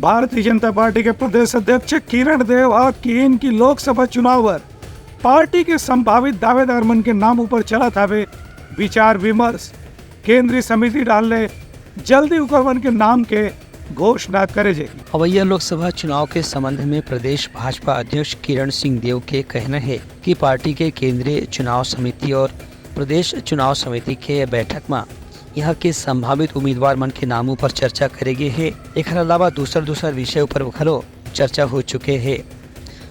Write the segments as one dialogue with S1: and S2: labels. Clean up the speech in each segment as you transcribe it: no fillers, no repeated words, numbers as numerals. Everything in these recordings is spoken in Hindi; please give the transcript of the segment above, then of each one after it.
S1: भारतीय जनता पार्टी के प्रदेश अध्यक्ष किरण देव और केन की लोकसभा चुनाव पर पार्टी के संभावित दावेदार मन के नामों पर चला था वे विचार विमर्श। केंद्रीय समिति डालने जल्दी उकरवन के नाम के घोषणा करे जाएगी।
S2: अवैया लोकसभा चुनाव के संबंध में प्रदेश भाजपा अध्यक्ष किरण सिंह देव के कहना है कि पार्टी के केंद्रीय चुनाव समिति और प्रदेश चुनाव समिति के बैठक में यहाँ के संभावित उम्मीदवार मन के नामों पर चर्चा करेगी है। एक अलावा दूसर विषय पर खरो चर्चा हो चुके हैं।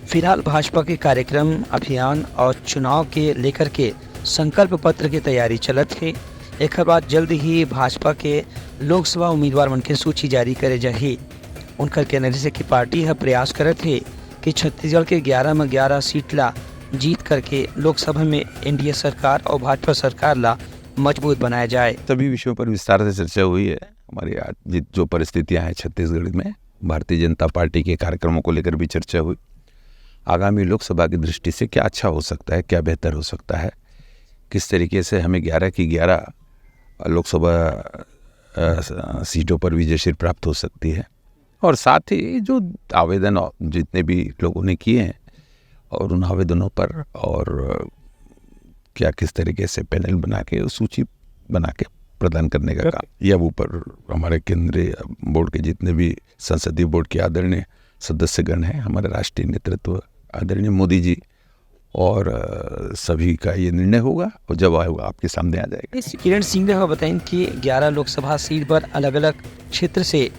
S2: फिलहाल भाजपा के कार्यक्रम अभियान और चुनाव के लेकर के संकल्प पत्र की तैयारी चलत है। एक बाद जल्द ही भाजपा के लोकसभा उम्मीदवार मन के सूची जारी करे जाही। उनका कहना है कि पार्टी यह प्रयास करत है कि छत्तीसगढ़ के 11 में 11 सीट ला जीत करके लोकसभा में एनडीए सरकार और भाजपा सरकार ला मजबूत बनाया जाए।
S3: सभी विषयों पर विस्तार से चर्चा हुई है। हमारी आज जो परिस्थितियां हैं छत्तीसगढ़ में, भारतीय जनता पार्टी के कार्यक्रमों को लेकर भी चर्चा हुई। आगामी लोकसभा की दृष्टि से क्या अच्छा हो सकता है, क्या बेहतर हो सकता है, किस तरीके से हमें 11 की 11 लोकसभा सीटों पर विजयश्री प्राप्त हो सकती है, और साथ ही जो आवेदन जितने भी लोगों ने किए हैं और उन आवेदनों पर और क्या किस तरीके से पैनल बना के सूची बना के प्रदान करने का काम, यह ऊपर हमारे केंद्रीय बोर्ड के जितने भी संसदीय बोर्ड के आदरणीय सदस्यगण हैं, हमारे राष्ट्रीय नेतृत्व आदरणीय मोदी जी और सभी का ये निर्णय होगा और जब आएगा आपके सामने आ जाएगा।
S2: किरण सिंह ने बताया कि 11 लोकसभा सीट पर अलग अलग क्षेत्र से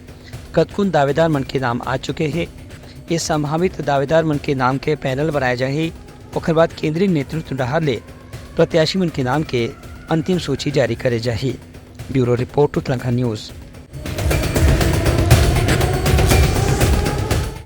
S2: कतकुन दावेदार मन के नाम आ चुके हैं। ये संभावित दावेदार मन के नाम के पैनल बनाए जाए और बाद केंद्रीय नेतृत्व डहार ले प्रत्याशी मन के नाम के अंतिम सूची जारी करे जाए। Bureau report Uttarakhand news.